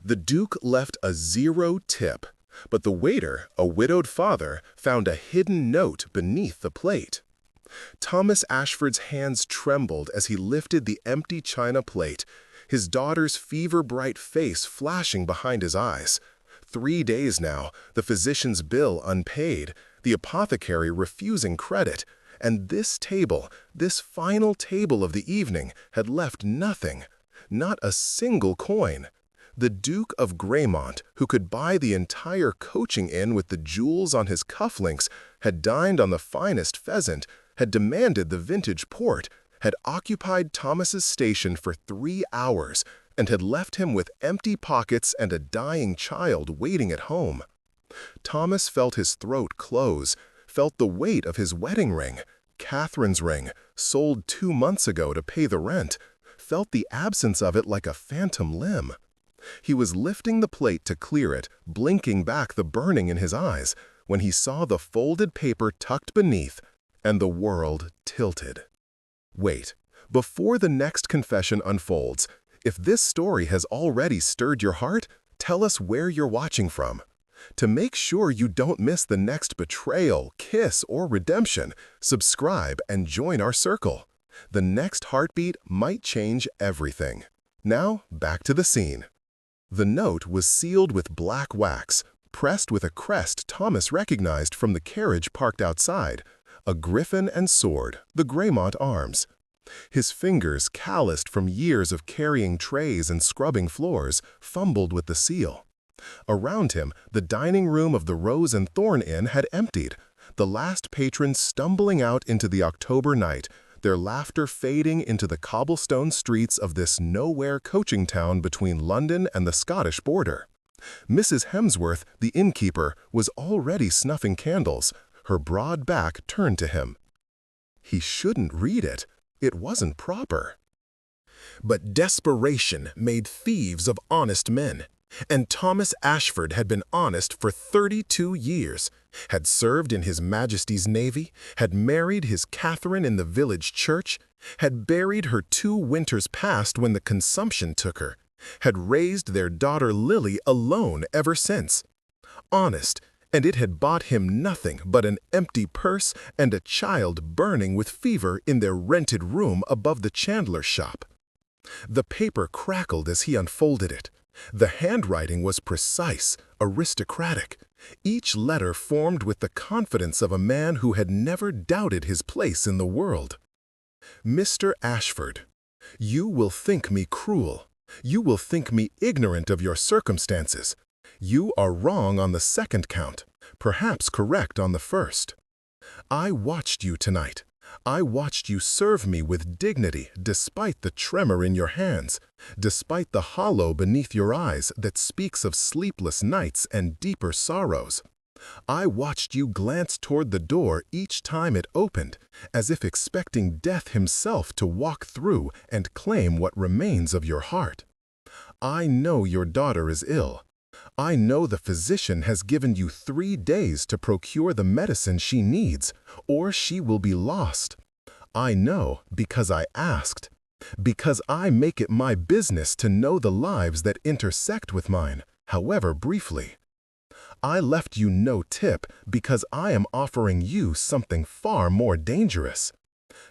The Duke left a 0 tip, but the waiter, a widowed father, found a hidden note beneath the plate. Thomas Ashford's hands trembled as he lifted the empty china plate, his daughter's fever-bright face flashing behind his eyes. 3 days now, the physician's bill unpaid, the apothecary refusing credit, and this table, this final table of the evening, had left nothing, not a single coin. The Duke of Graymont, who could buy the entire coaching inn with the jewels on his cufflinks, had dined on the finest pheasant, had demanded the vintage port, had occupied Thomas's station for 3 hours, and had left him with empty pockets and a dying child waiting at home. Thomas felt his throat close, felt the weight of his wedding ring, Catherine's ring, sold 2 months ago to pay the rent, felt the absence of it like a phantom limb. He was lifting the plate to clear it, blinking back the burning in his eyes, when he saw the folded paper tucked beneath, and the world tilted. Wait, before the next confession unfolds, if this story has already stirred your heart, tell us where you're watching from. To make sure you don't miss the next betrayal, kiss, or redemption, subscribe and join our circle. The next heartbeat might change everything. Now, back to the scene. The note was sealed with black wax, pressed with a crest Thomas recognized from the carriage parked outside, a griffin and sword, the Graymont arms. His fingers, calloused from years of carrying trays and scrubbing floors, fumbled with the seal. Around him, the dining room of the Rose and Thorn Inn had emptied, the last patrons stumbling out into the October night, their laughter fading into the cobblestone streets of this nowhere coaching town between London and the Scottish border. Mrs. Hemsworth, the innkeeper, was already snuffing candles, her broad back turned to him. He shouldn't read it. It wasn't proper. But desperation made thieves of honest men, and Thomas Ashford had been honest for 32 years, had served in His Majesty's Navy, had married his Catherine in the village church, had buried her 2 winters past when the consumption took her, had raised their daughter Lily alone ever since. Honest, and it had bought him nothing but an empty purse and a child burning with fever in their rented room above the chandler's shop. The paper crackled as he unfolded it. The handwriting was precise, aristocratic, each letter formed with the confidence of a man who had never doubted his place in the world. Mr. Ashford, you will think me cruel. You will think me ignorant of your circumstances. You are wrong on the second count, perhaps correct on the first. I watched you tonight. I watched you serve me with dignity despite the tremor in your hands, despite the hollow beneath your eyes that speaks of sleepless nights and deeper sorrows. I watched you glance toward the door each time it opened, as if expecting death himself to walk through and claim what remains of your heart. I know your daughter is ill. I know the physician has given you 3 days to procure the medicine she needs, or she will be lost. I know because I asked, because I make it my business to know the lives that intersect with mine, however briefly. I left you no tip because I am offering you something far more dangerous.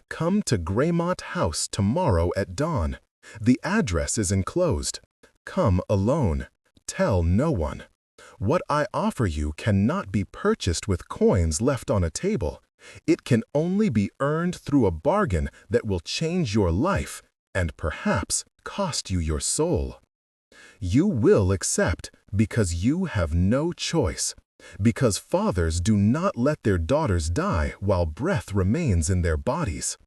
Come to Graymont House tomorrow at dawn. The address is enclosed. Come alone. Tell no one. What I offer you cannot be purchased with coins left on a table. It can only be earned through a bargain that will change your life and perhaps cost you your soul. You will accept because you have no choice, because fathers do not let their daughters die while breath remains in their bodies.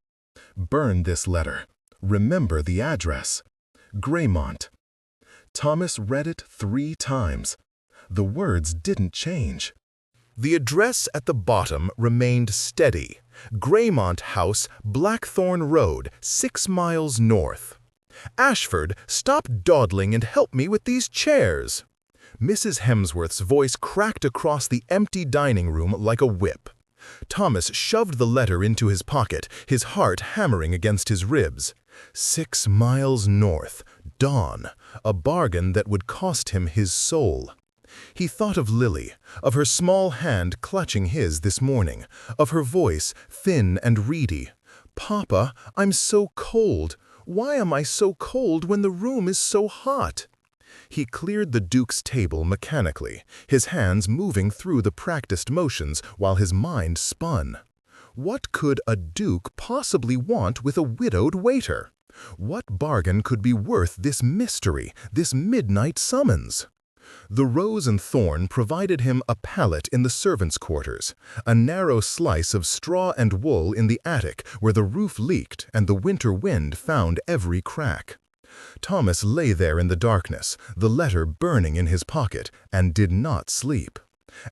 Burn this letter. Remember the address. Graymont. Thomas read it 3 times. The words didn't change. The address at the bottom remained steady. Graymont House, Blackthorn Road, 6 miles north. Ashford, stop dawdling and help me with these chairs. Mrs. Hemsworth's voice cracked across the empty dining room like a whip. Thomas shoved the letter into his pocket, his heart hammering against his ribs. 6 miles north, dawn, a bargain that would cost him his soul. He thought of Lily, of her small hand clutching his this morning, of her voice, thin and reedy. "Papa, I'm so cold. Why am I so cold when the room is so hot?" He cleared the Duke's table mechanically, his hands moving through the practiced motions while his mind spun. What could a Duke possibly want with a widowed waiter? What bargain could be worth this mystery, this midnight summons? The Rose and Thorn provided him a pallet in the servants' quarters, a narrow slice of straw and wool in the attic where the roof leaked and the winter wind found every crack. Thomas lay there in the darkness, the letter burning in his pocket, and did not sleep.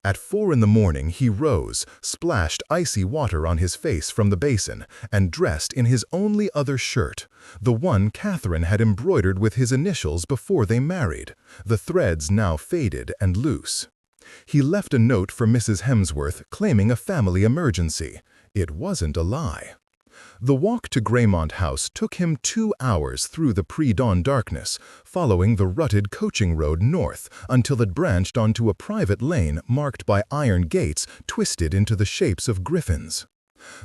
At 4 in the morning he rose, splashed icy water on his face from the basin, and dressed in his only other shirt, the one Catherine had embroidered with his initials before they married, the threads now faded and loose. He left a note for Mrs. Hemsworth claiming a family emergency. It wasn't a lie. The walk to Greymont House took him 2 hours through the pre-dawn darkness, following the rutted coaching road north until it branched onto a private lane marked by iron gates twisted into the shapes of griffins.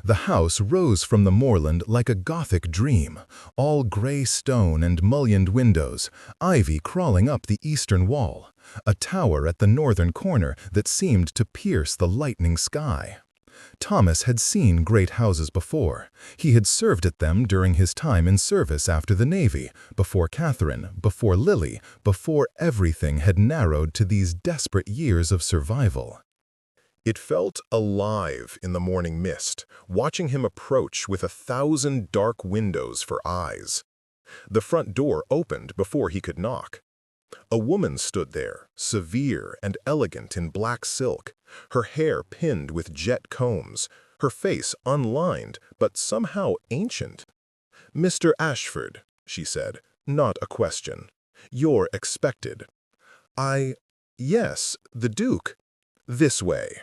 The house rose from the moorland like a Gothic dream, all gray stone and mullioned windows, ivy crawling up the eastern wall, a tower at the northern corner that seemed to pierce the lightning sky. Thomas had seen great houses before. He had served at them during his time in service after the Navy, before Catherine, before Lily, before everything had narrowed to these desperate years of survival. It felt alive in the morning mist, watching him approach with 1,000 dark windows for eyes. The front door opened before he could knock. A woman stood there, severe and elegant in black silk, her hair pinned with jet combs, her face unlined but somehow ancient. "Mr. Ashford," she said, not a question. "You're expected." Yes, the Duke." "This way."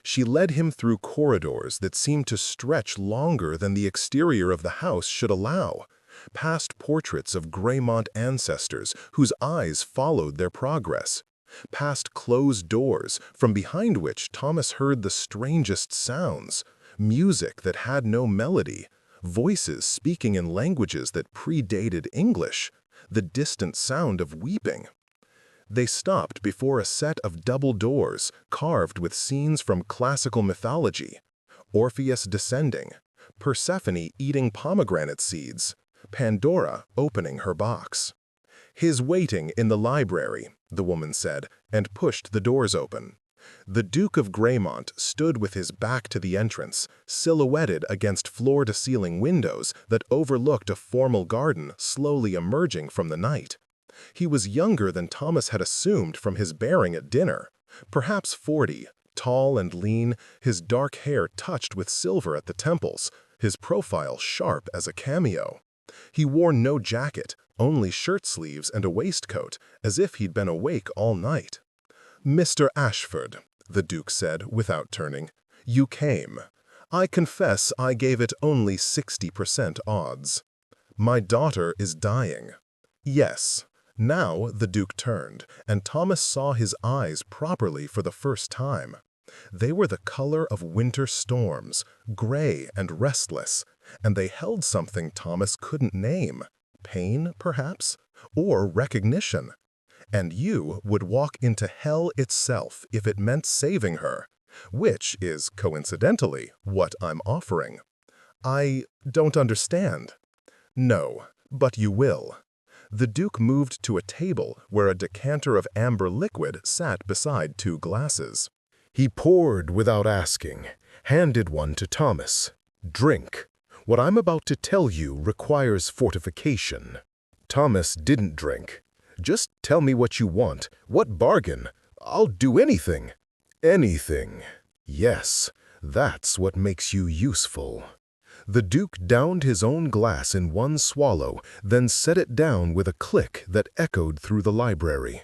She led him through corridors that seemed to stretch longer than the exterior of the house should allow, past portraits of Greymont ancestors whose eyes followed their progress, past closed doors from behind which Thomas heard the strangest sounds, music that had no melody, voices speaking in languages that predated English, the distant sound of weeping. They stopped before a set of double doors carved with scenes from classical mythology, Orpheus descending, Persephone eating pomegranate seeds, Pandora opening her box. "His waiting in the library," the woman said, and pushed the doors open. The Duke of Greymont stood with his back to the entrance, silhouetted against floor-to-ceiling windows that overlooked a formal garden slowly emerging from the night. He was younger than Thomas had assumed from his bearing at dinner, perhaps 40, tall and lean, his dark hair touched with silver at the temples, his profile sharp as a cameo. He wore no jacket, only shirt sleeves and a waistcoat, as if he'd been awake all night. "Mr. Ashford," the Duke said without turning, "you came. I confess I gave it only 60% odds. My daughter is dying." "Yes." Now the Duke turned, and Thomas saw his eyes properly for the first time. They were the color of winter storms, gray and restless, and they held something Thomas couldn't name. Pain, perhaps? Or recognition? "And you would walk into hell itself if it meant saving her, which is, coincidentally, what I'm offering." "I don't understand." "No, but you will." The Duke moved to a table where a decanter of amber liquid sat beside 2 glasses. He poured without asking, handed one to Thomas. "Drink. What I'm about to tell you requires fortification." Thomas didn't drink. "Just tell me what you want. What bargain? I'll do anything." "Anything. Yes, that's what makes you useful." The Duke downed his own glass in one swallow, then set it down with a click that echoed through the library.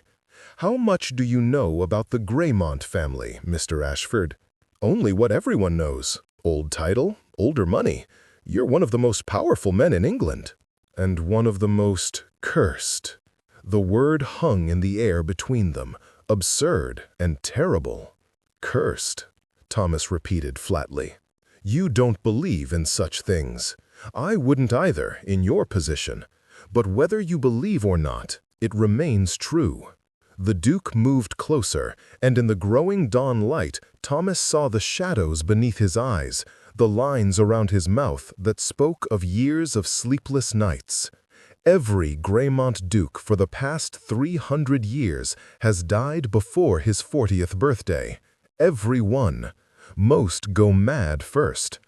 "How much do you know about the Greymont family, Mr. Ashford?" "Only what everyone knows. Old title, older money. You're one of the most powerful men in England." and one of the most cursed. The word hung in the air between them, absurd and terrible. Cursed, Thomas repeated flatly. You don't believe in such things. I wouldn't either, in your position. But whether you believe or not, it remains true. The Duke moved closer, and in the growing dawn light, Thomas saw the shadows beneath his eyes, the lines around his mouth that spoke of years of sleepless nights. Every Greymont Duke for the past 300 years has died before his 40th birthday. Every one. Most go mad first.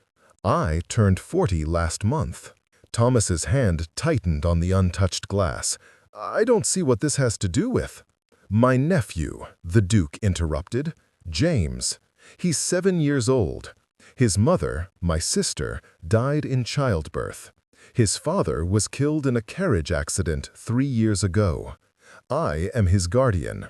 I turned 40 last month. Thomas's hand tightened on the untouched glass. I don't see what this has to do with. My nephew, the Duke interrupted. James. He's 7 years old. His mother, my sister, died in childbirth. His father was killed in a carriage accident 3 years ago. I am his guardian.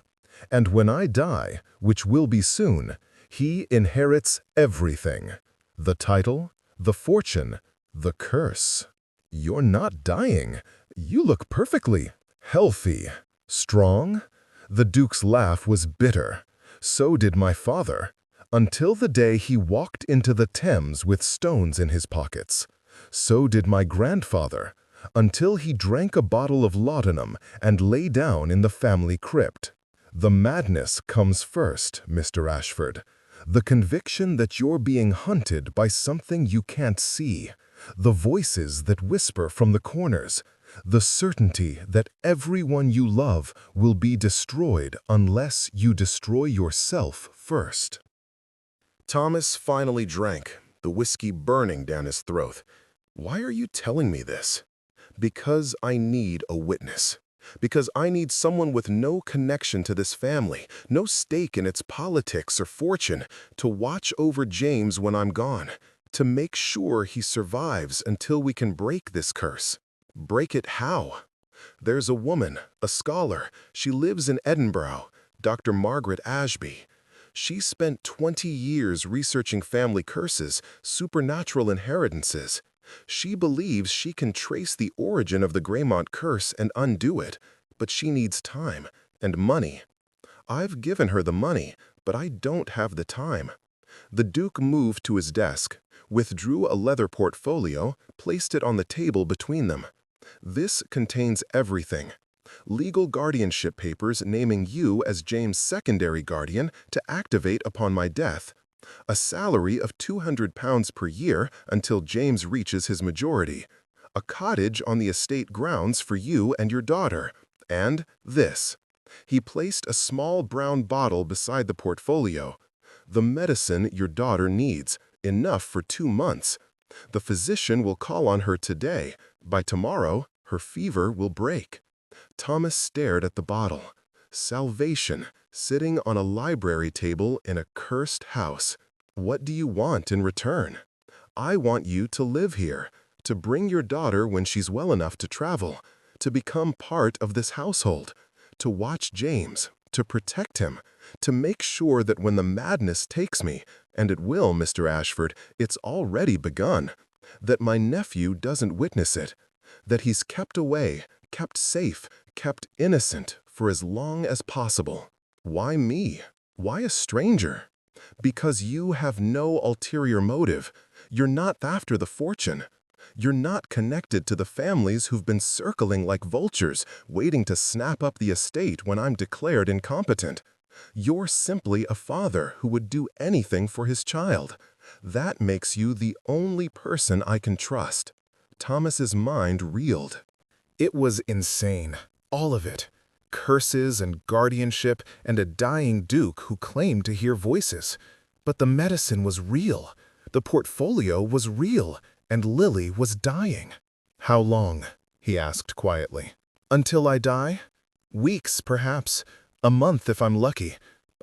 And when I die, which will be soon, he inherits everything. The title, the fortune, the curse. You're not dying. You look perfectly healthy. Strong? The Duke's laugh was bitter. So did my father, until the day he walked into the Thames with stones in his pockets. So did my grandfather, until he drank a bottle of laudanum and lay down in the family crypt. The madness comes first, Mr. Ashford. The conviction that you're being hunted by something you can't see. The voices that whisper from the corners. The certainty that everyone you love will be destroyed unless you destroy yourself first. Thomas finally drank, the whiskey burning down his throat. Why are you telling me this? Because I need a witness. Because I need someone with no connection to this family, no stake in its politics or fortune, to watch over James when I'm gone, to make sure he survives until we can break this curse. Break it how? There's a woman, a scholar. She lives in Edinburgh, Dr. Margaret Ashby. She spent 20 years researching family curses, supernatural inheritances. She believes she can trace the origin of the Greymont curse and undo it, but she needs time and money. I've given her the money, but I don't have the time. The Duke moved to his desk, withdrew a leather portfolio, placed it on the table between them. This contains everything. Legal guardianship papers naming you as James' secondary guardian to activate upon my death. A salary of £200 per year until James reaches his majority. A cottage on the estate grounds for you and your daughter. And this. He placed a small brown bottle beside the portfolio. The medicine your daughter needs, enough for 2 months. The physician will call on her today. By tomorrow, her fever will break. Thomas stared at the bottle. Salvation, sitting on a library table in a cursed house. What do you want in return? I want you to live here, to bring your daughter when she's well enough to travel, to become part of this household, to watch James, to protect him, to make sure that when the madness takes me, and it will, Mr. Ashford, it's already begun, that my nephew doesn't witness it, that he's kept away, kept safe, kept innocent for as long as possible. Why me? Why a stranger? Because you have no ulterior motive. You're not after the fortune. You're not connected to the families who've been circling like vultures, waiting to snap up the estate when I'm declared incompetent. You're simply a father who would do anything for his child. That makes you the only person I can trust. Thomas's mind reeled. It was insane, all of it. Curses and guardianship and a dying Duke who claimed to hear voices. But the medicine was real. The portfolio was real, and Lily was dying. How long? He asked quietly. Until I die? Weeks, perhaps. A month if I'm lucky.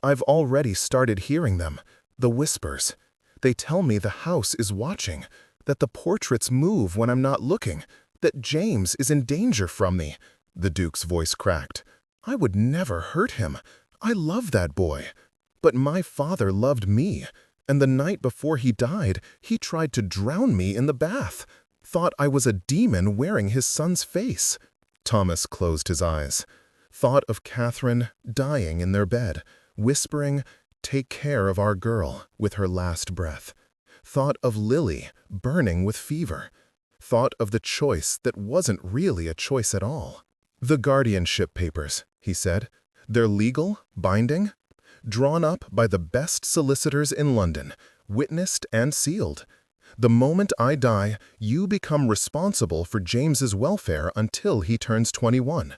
I've already started hearing them. The whispers. They tell me the house is watching, that the portraits move when I'm not looking, that James is in danger from me. The Duke's voice cracked. I would never hurt him. I love that boy. But my father loved me, and the night before he died, he tried to drown me in the bath. Thought I was a demon wearing his son's face. Thomas closed his eyes. Thought of Catherine dying in their bed, whispering, "Take care of our girl," with her last breath. Thought of Lily burning with fever. Thought of the choice that wasn't really a choice at all. "The guardianship papers," he said. "They're legal, binding, drawn up by the best solicitors in London, witnessed and sealed. The moment I die, you become responsible for James's welfare until he turns 21.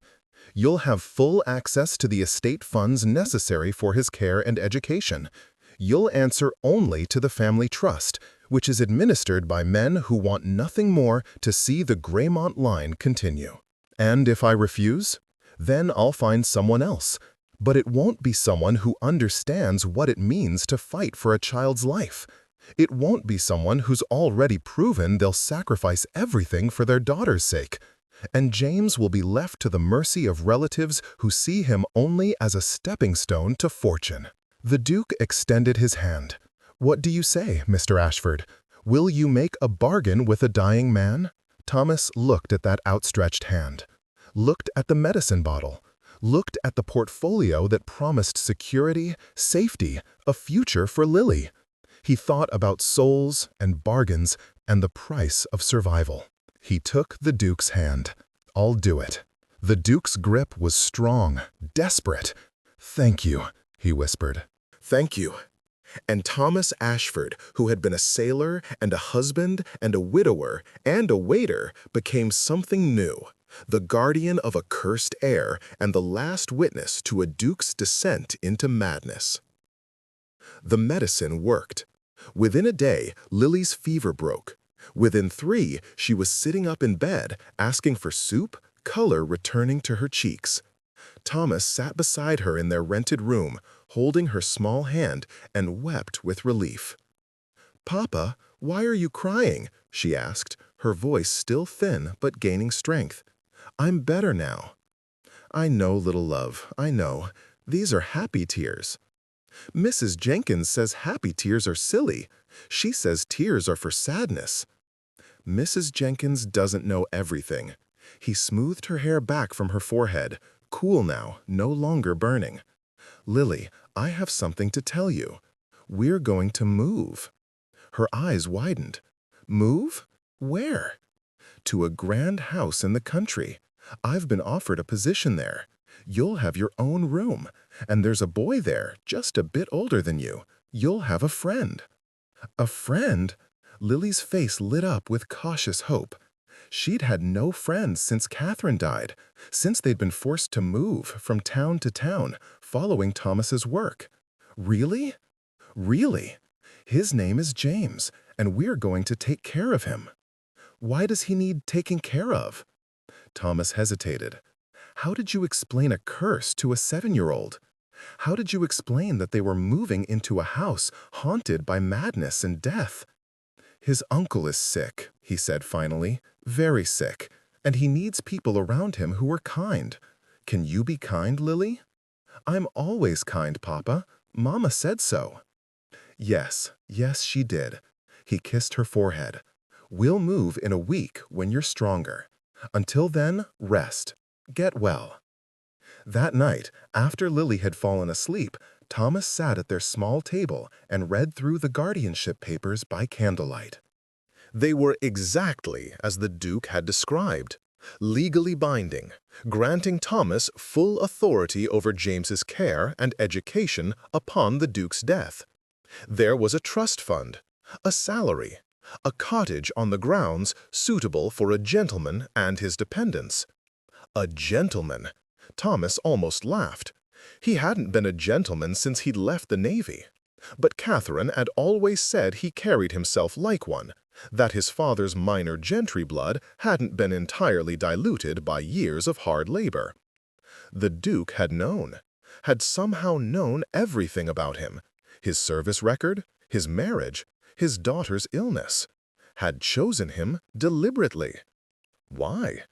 You'll have full access to the estate funds necessary for his care and education. You'll answer only to the family trust, which is administered by men who want nothing more to see the Greymont line continue. And if I refuse, then I'll find someone else. But it won't be someone who understands what it means to fight for a child's life. It won't be someone who's already proven they'll sacrifice everything for their daughter's sake. And James will be left to the mercy of relatives who see him only as a stepping stone to fortune." The Duke extended his hand. "What do you say, Mr. Ashford? Will you make a bargain with a dying man?" Thomas looked at that outstretched hand, looked at the medicine bottle, looked at the portfolio that promised security, safety, a future for Lily. He thought about souls and bargains and the price of survival. He took the Duke's hand. "I'll do it." The Duke's grip was strong, desperate. "Thank you," he whispered. "Thank you." And Thomas Ashford, who had been a sailor and a husband and a widower and a waiter, became something new, the guardian of a cursed heir and the last witness to a duke's descent into madness. The medicine worked. Within a day, Lily's fever broke. Within 3, she was sitting up in bed, asking for soup, color returning to her cheeks. Thomas sat beside her in their rented room, holding her small hand, and wept with relief. "Papa, why are you crying?" she asked, her voice still thin but gaining strength. "I'm better now." "I know, little love, I know. These are happy tears." "Mrs. Jenkins says happy tears are silly. She says tears are for sadness." "Mrs. Jenkins doesn't know everything." He smoothed her hair back from her forehead, cool now, no longer burning. "Lily, I have something to tell you. We're going to move." Her eyes widened. "Move? Where?" "To a grand house in the country. I've been offered a position there. You'll have your own room, and there's a boy there, just a bit older than you. You'll have a friend." "A friend?" Lily's face lit up with cautious hope. She'd had no friends since Catherine died, since they'd been forced to move from town to town, following Thomas's work. "Really?" "Really. His name is James, and we're going to take care of him." "Why does he need taking care of?" Thomas hesitated. How did you explain a curse to a 7-year-old? How did you explain that they were moving into a house haunted by madness and death? "His uncle is sick," he said finally, "very sick, and he needs people around him who are kind. Can you be kind, Lily?" "I'm always kind, Papa. Mama said so." "Yes, yes, she did." He kissed her forehead. "We'll move in a week when you're stronger. Until then, rest. Get well." That night, after Lily had fallen asleep, Thomas sat at their small table and read through the guardianship papers by candlelight. They were exactly as the Duke had described, legally binding, granting Thomas full authority over James's care and education upon the Duke's death. There was a trust fund, a salary, a cottage on the grounds suitable for a gentleman and his dependents. A gentleman! Thomas almost laughed. He hadn't been a gentleman since he'd left the Navy. But Catherine had always said he carried himself like one, that his father's minor gentry blood hadn't been entirely diluted by years of hard labor. The Duke had known, had somehow known everything about him, his service record, his marriage, his daughter's illness, had chosen him deliberately. Why?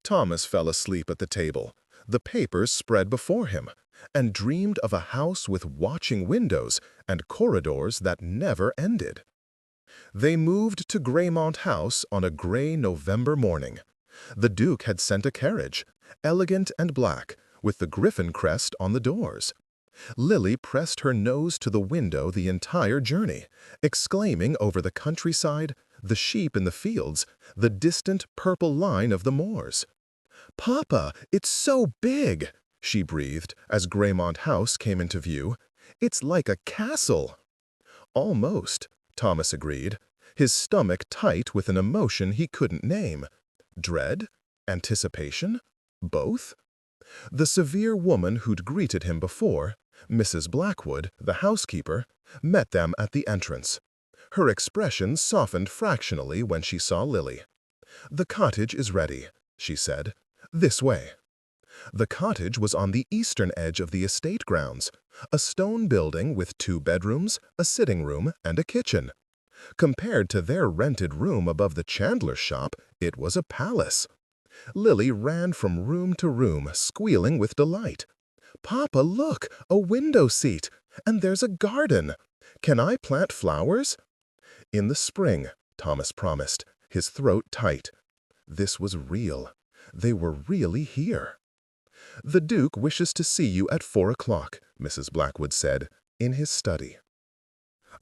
Thomas fell asleep at the table, the papers spread before him, and dreamed of a house with watching windows and corridors that never ended. They moved to Greymont House on a gray November morning. The Duke had sent a carriage, elegant and black, with the griffin crest on the doors. Lily pressed her nose to the window the entire journey, exclaiming over the countryside, the sheep in the fields, the distant purple line of the moors. "Papa, it's so big!" she breathed as Greymont House came into view. "It's like a castle." "Almost," Thomas agreed, his stomach tight with an emotion he couldn't name. Dread? Anticipation? Both? The severe woman who'd greeted him before, Mrs. Blackwood, the housekeeper, met them at the entrance. Her expression softened fractionally when she saw Lily. "The cottage is ready," she said. "This way." The cottage was on the eastern edge of the estate grounds, a stone building with 2 bedrooms, a sitting room, and a kitchen. Compared to their rented room above the chandler's shop, it was a palace. Lily ran from room to room, squealing with delight. "Papa, look, a window seat, and there's a garden. Can I plant flowers?" "In the spring," Thomas promised, his throat tight. This was real. They were really here. "The Duke wishes to see you at 4 o'clock," Mrs. Blackwood said, "in his study."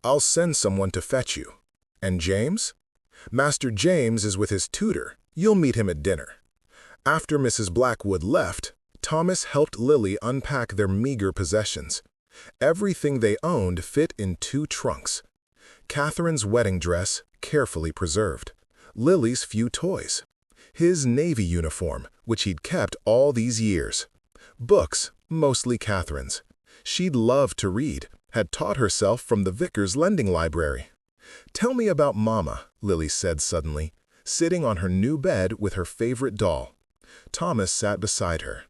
"I'll send someone to fetch you. And James? Master James is with his tutor. You'll meet him at dinner." After Mrs. Blackwood left, Thomas helped Lily unpack their meager possessions. Everything they owned fit in 2 trunks. Catherine's wedding dress, carefully preserved. Lily's few toys. His Navy uniform, which he'd kept all these years. Books, mostly Catherine's. She'd loved to read, had taught herself from the Vickers lending library. "Tell me about Mama," Lily said suddenly, sitting on her new bed with her favorite doll. Thomas sat beside her.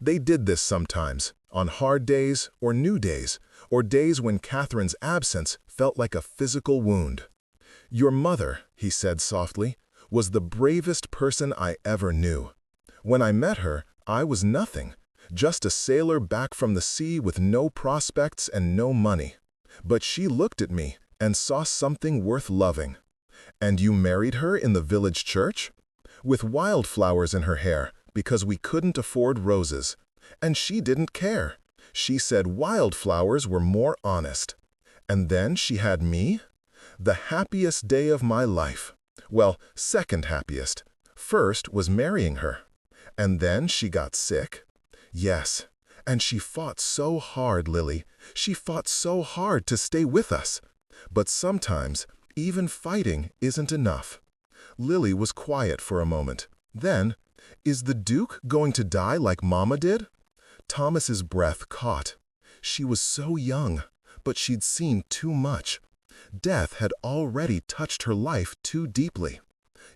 They did this sometimes, on hard days or new days, or days when Catherine's absence felt like a physical wound. "Your mother," he said softly, "was the bravest person I ever knew. When I met her, I was nothing, just a sailor back from the sea with no prospects and no money. But she looked at me and saw something worth loving. And you married her in the village church? With wildflowers in her hair, because we couldn't afford roses. And she didn't care. She said wildflowers were more honest. And then she had me? The happiest day of my life. Well, second happiest. First was marrying her. And then she got sick. Yes, and she fought so hard, Lily. She fought so hard to stay with us. But sometimes, even fighting isn't enough." Lily was quiet for a moment. Then, "Is the Duke going to die like Mama did?" Thomas's breath caught. She was so young, but she'd seen too much. Death had already touched her life too deeply.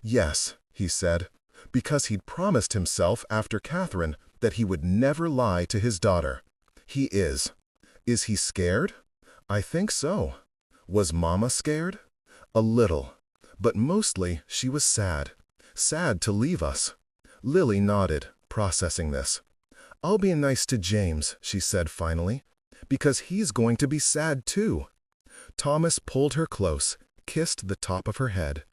"Yes," he said, because he'd promised himself after Catherine that he would never lie to his daughter. "He is." "Is he scared?" "I think so." Was Mama scared? A little. But mostly she was sad. Sad to leave us. Lily nodded, processing this. "I'll be nice to James," she said finally, "because he's going to be sad too." Thomas pulled her close, kissed the top of her head.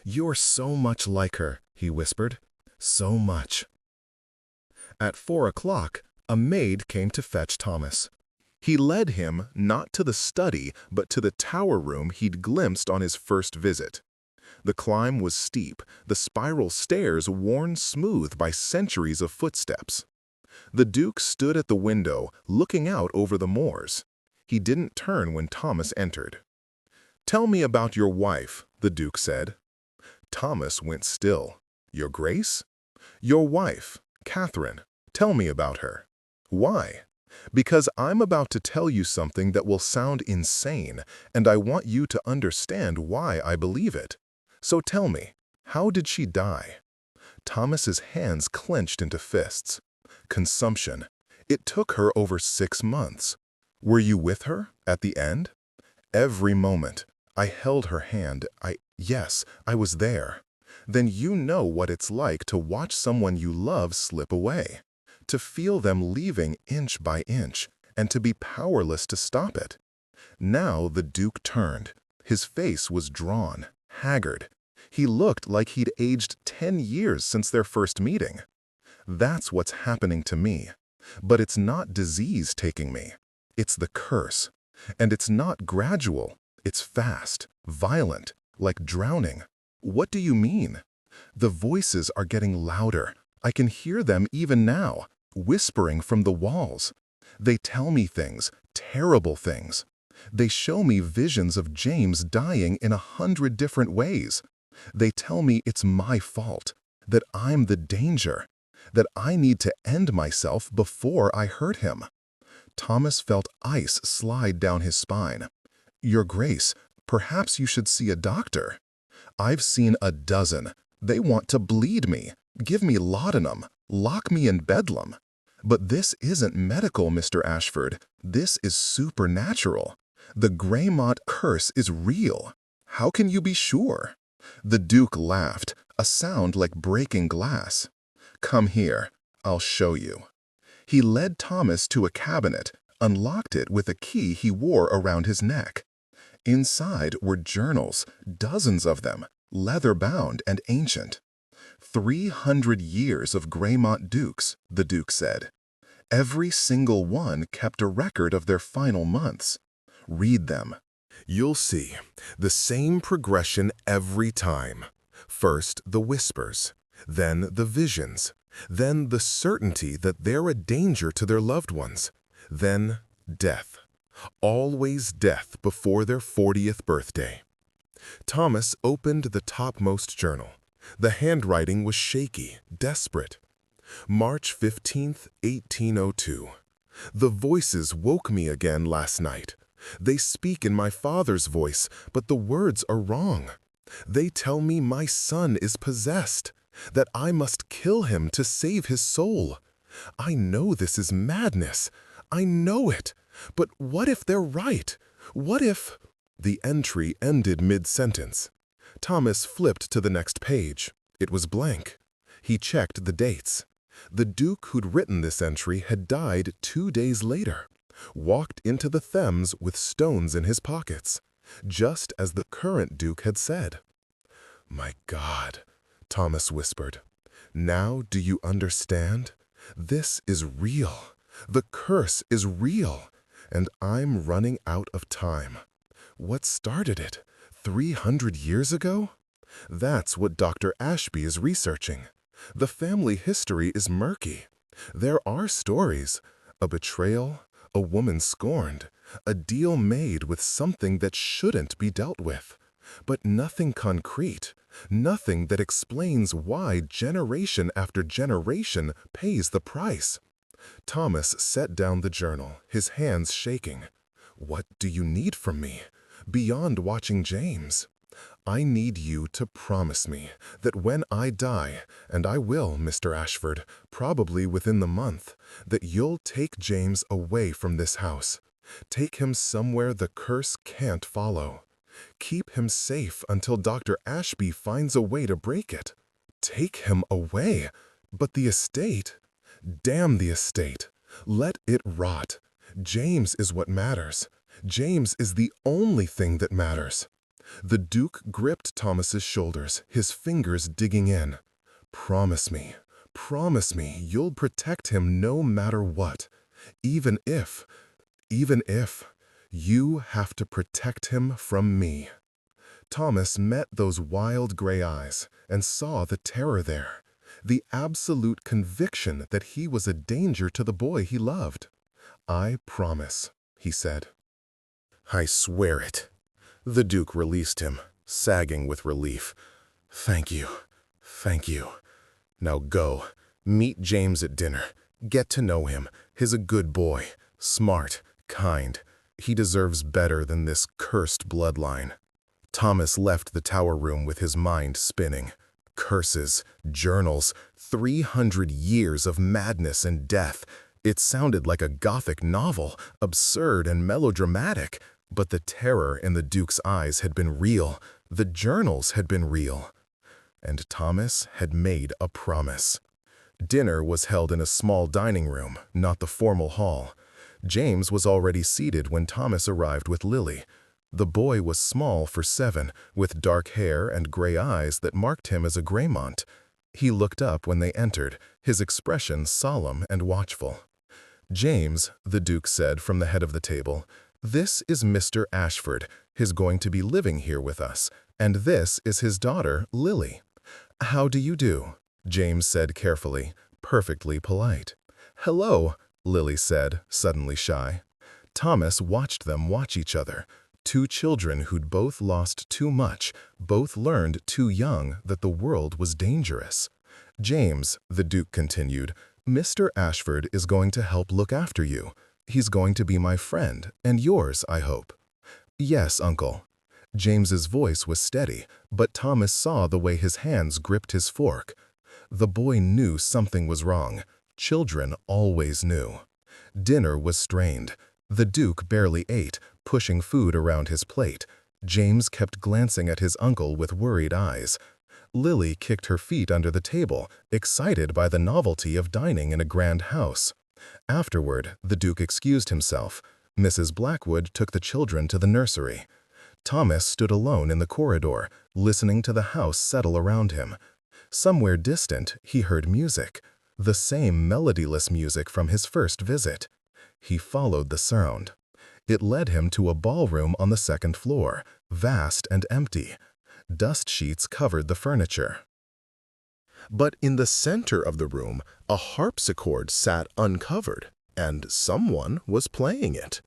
"You're so much like her," he whispered. "So much." At 4 o'clock, a maid came to fetch Thomas. He led him not to the study, but to the tower room he'd glimpsed on his first visit. The climb was steep, the spiral stairs worn smooth by centuries of footsteps. The Duke stood at the window, looking out over the moors. He didn't turn when Thomas entered. "Tell me about your wife," the Duke said. Thomas went still. "Your Grace?" "Your wife, Catherine. Tell me about her." "Why?" "Because I'm about to tell you something that will sound insane, and I want you to understand why I believe it. So tell me, how did she die?" Thomas's hands clenched into fists. "Consumption. It took her over 6 months. Were you with her at the end?" "Every moment. I held her hand. Yes, I was there." "Then you know what it's like to watch someone you love slip away. To feel them leaving inch by inch, and to be powerless to stop it." Now the Duke turned. His face was drawn, haggard. He looked like he'd aged 10 years since their first meeting. That's what's happening to me. But it's not disease taking me. It's the curse. And it's not gradual. It's fast, violent, like drowning. What do you mean? The voices are getting louder. I can hear them even now, whispering from the walls. They tell me things, terrible things. They show me visions of James dying in 100 different ways. They tell me it's my fault, that I'm the danger, that I need to end myself before I hurt him. Thomas felt ice slide down his spine. Your Grace, perhaps you should see a doctor. I've seen a dozen. They want to bleed me, give me laudanum, lock me in bedlam. But this isn't medical, Mr. Ashford. This is supernatural. The Greymont curse is real. How can you be sure? The Duke laughed, a sound like breaking glass. Come here, I'll show you. He led Thomas to a cabinet, unlocked it with a key he wore around his neck. Inside were journals, dozens of them, leather-bound and ancient. 300 years of Greymont Dukes, the Duke said. Every single one kept a record of their final months. Read them. You'll see the same progression every time. First, the whispers, then the visions, then the certainty that they're a danger to their loved ones, then death. Always death before their 40th birthday. Thomas opened the topmost journal. The handwriting was shaky, desperate. March 15th, 1802. The voices woke me again last night. They speak in my father's voice, but the words are wrong. They tell me my son is possessed, that I must kill him to save his soul. I know this is madness. I know it. But what if they're right? What if— The entry ended mid-sentence. Thomas flipped to the next page. It was blank. He checked the dates. The Duke who'd written this entry had died 2 days later, walked into the Thames with stones in his pockets, just as the current Duke had said. My God, Thomas whispered. Now do you understand? This is real. The curse is real, and I'm running out of time. What started it? 300 years ago? That's what Dr. Ashby is researching. The family history is murky. There are stories. A betrayal, a woman scorned, a deal made with something that shouldn't be dealt with. But nothing concrete, nothing that explains why generation after generation pays the price. Thomas set down the journal, his hands shaking. What do you need from me? Beyond watching James? I need you to promise me that when I die, and I will, Mr. Ashford, probably within the month, that you'll take James away from this house. Take him somewhere the curse can't follow. Keep him safe until Dr. Ashby finds a way to break it. Take him away. But the estate? Damn the estate. Let it rot. James is what matters. James is the only thing that matters. The Duke gripped Thomas's shoulders, his fingers digging in. Promise me you'll protect him no matter what. Even if, you have to protect him from me. Thomas met those wild gray eyes and saw the terror there, the absolute conviction that he was a danger to the boy he loved. I promise, he said. I swear it. The Duke released him, sagging with relief. Thank you. Now go. Meet James at dinner. Get to know him. He's a good boy. Smart. Kind. He deserves better than this cursed bloodline. Thomas left the tower room with his mind spinning. Curses, journals, 300 years of madness and death. It sounded like a Gothic novel, absurd and melodramatic. But the terror in the Duke's eyes had been real. The journals had been real. And Thomas had made a promise. Dinner was held in a small dining room, not the formal hall. James was already seated when Thomas arrived with Lily. The boy was small for 7, with dark hair and gray eyes that marked him as a Greymont. He looked up when they entered, his expression solemn and watchful. "James," the Duke said from the head of the table, "this is Mr. Ashford. He's going to be living here with us, and this is his daughter, Lily." "How do you do?" James said carefully, perfectly polite. "Hello," Lily said, suddenly shy. Thomas watched them watch each other. Two children who'd both lost too much, both learned too young that the world was dangerous. "James," the Duke continued, "Mr. Ashford is going to help look after you. He's going to be my friend, and yours, I hope." "Yes, Uncle." James's voice was steady, but Thomas saw the way his hands gripped his fork. The boy knew something was wrong. Children always knew. Dinner was strained. The Duke barely ate, pushing food around his plate. James kept glancing at his uncle with worried eyes. Lily kicked her feet under the table, excited by the novelty of dining in a grand house. Afterward, the Duke excused himself. Mrs. Blackwood took the children to the nursery. Thomas stood alone in the corridor, listening to the house settle around him. Somewhere distant, he heard music, the same melodyless music from his first visit. He followed the sound. It led him to a ballroom on the second floor, vast and empty. Dust sheets covered the furniture. But in the center of the room, a harpsichord sat uncovered, and someone was playing it.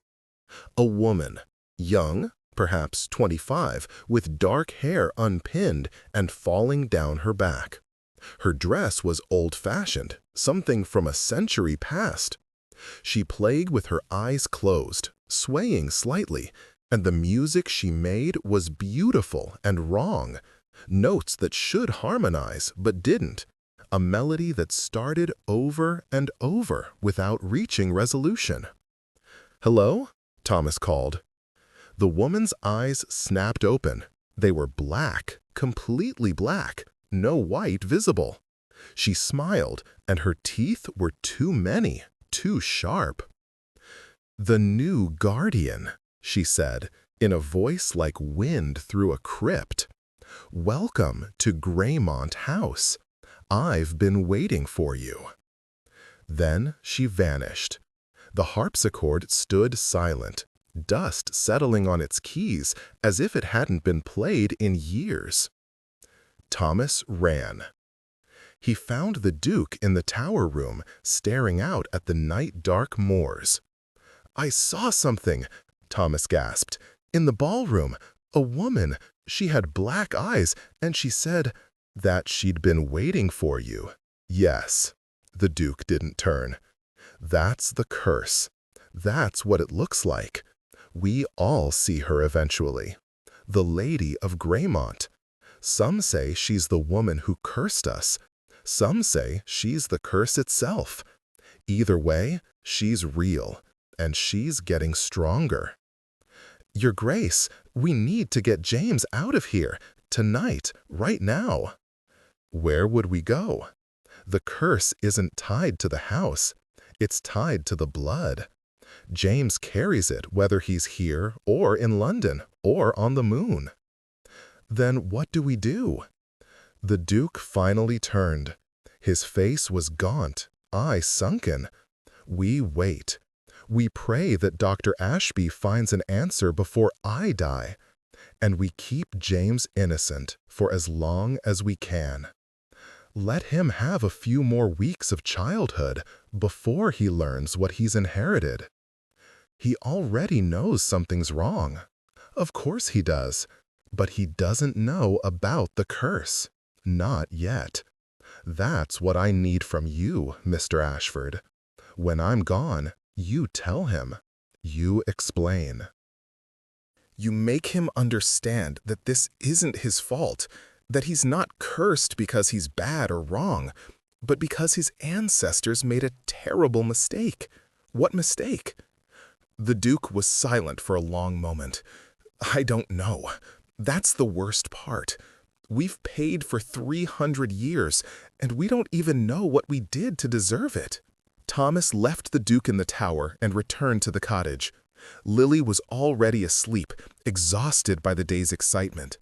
A woman, young, perhaps 25, with dark hair unpinned and falling down her back. Her dress was old-fashioned, something from a century past. She played with her eyes closed, swaying slightly, and the music she made was beautiful and wrong. Notes that should harmonize but didn't. A melody that started over and over without reaching resolution. "Hello?" Thomas called. The woman's eyes snapped open. They were black, completely black, no white visible. She smiled, and her teeth were too many, too sharp. "The new guardian," she said, in a voice like wind through a crypt. "Welcome to Greymont House. I've been waiting for you." Then she vanished. The harpsichord stood silent, dust settling on its keys as if it hadn't been played in years. Thomas ran. He found the Duke in the tower room, staring out at the night-dark moors. "I saw something," Thomas gasped. "In the ballroom. A woman. She had black eyes, and she said that she'd been waiting for you." "Yes." The Duke didn't turn. "That's the curse. That's what it looks like. We all see her eventually. The Lady of Greymont. Some say she's the woman who cursed us. Some say she's the curse itself. Either way, she's real, and she's getting stronger." "Your Grace, we need to get James out of here, tonight, right now." "Where would we go? The curse isn't tied to the house. It's tied to the blood. James carries it whether he's here or in London or on the moon." "Then what do we do?" The Duke finally turned. His face was gaunt, eyes sunken. "We wait. We pray that Dr. Ashby finds an answer before I die. And we keep James innocent for as long as we can. Let him have a few more weeks of childhood before he learns what he's inherited. He already knows something's wrong. Of course he does. But he doesn't know about the curse. Not yet. That's what I need from you, Mr. Ashford. When I'm gone, you tell him. You explain. You make him understand that this isn't his fault, that he's not cursed because he's bad or wrong, but because his ancestors made a terrible mistake. What mistake? The Duke was silent for a long moment. "I don't know. That's the worst part. We've paid for 300 years, and we don't even know what we did to deserve it." Thomas left the Duke in the tower and returned to the cottage. Lily was already asleep, exhausted by the day's excitement.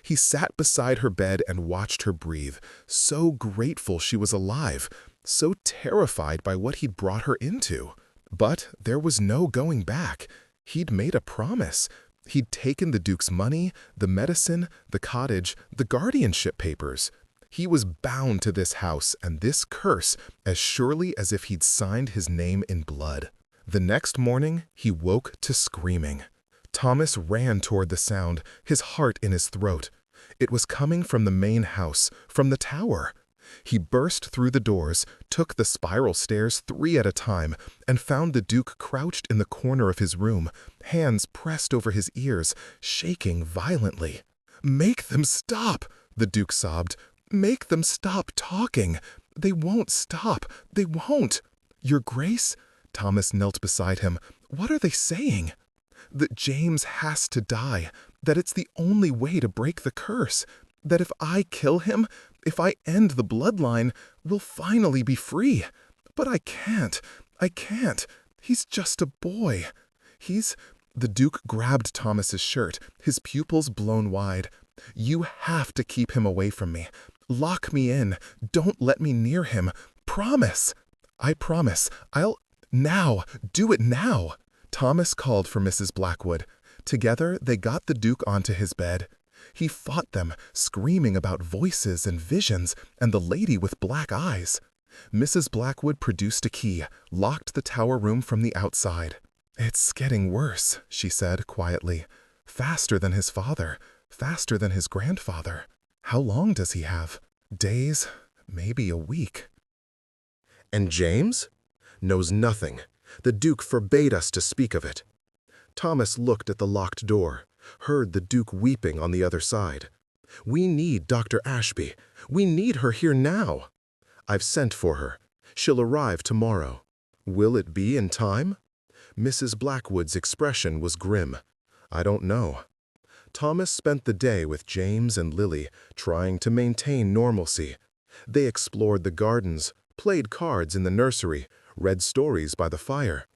He sat beside her bed and watched her breathe, so grateful she was alive, so terrified by what he'd brought her into. But there was no going back. He'd made a promise. He'd taken the Duke's money, the medicine, the cottage, the guardianship papers. He was bound to this house and this curse as surely as if he'd signed his name in blood. The next morning, he woke to screaming. Thomas ran toward the sound, his heart in his throat. It was coming from the main house, from the tower. He burst through the doors, took the spiral stairs 3 at a time, and found the Duke crouched in the corner of his room, hands pressed over his ears, shaking violently. "Make them stop!" the Duke sobbed. "Make them stop talking! They won't stop! They won't!" "Your Grace?" Thomas knelt beside him. "What are they saying?" "That James has to die, that it's the only way to break the curse, that if I kill him, if I end the bloodline, we'll finally be free. But I can't. He's just a boy. The Duke grabbed Thomas's shirt, his pupils blown wide. "You have to keep him away from me. Lock me in. Don't let me near him. Promise." "I promise. Now. Do it now." Thomas called for Mrs. Blackwood. Together, they got the Duke onto his bed. He fought them, screaming about voices and visions and the lady with black eyes. Mrs. Blackwood produced a key, locked the tower room from the outside. "It's getting worse," she said quietly. "Faster than his father, faster than his grandfather. How long does he have? Days, maybe a week." And James? "Knows nothing. The Duke forbade us to speak of it." Thomas looked at the locked door, heard the Duke weeping on the other side. "We need Dr. Ashby. We need her here now." "I've sent for her. She'll arrive tomorrow." "Will it be in time?" Mrs. Blackwood's expression was grim. "I don't know." Thomas spent the day with James and Lily, trying to maintain normalcy. They explored the gardens, played cards in the nursery, read stories by the fire.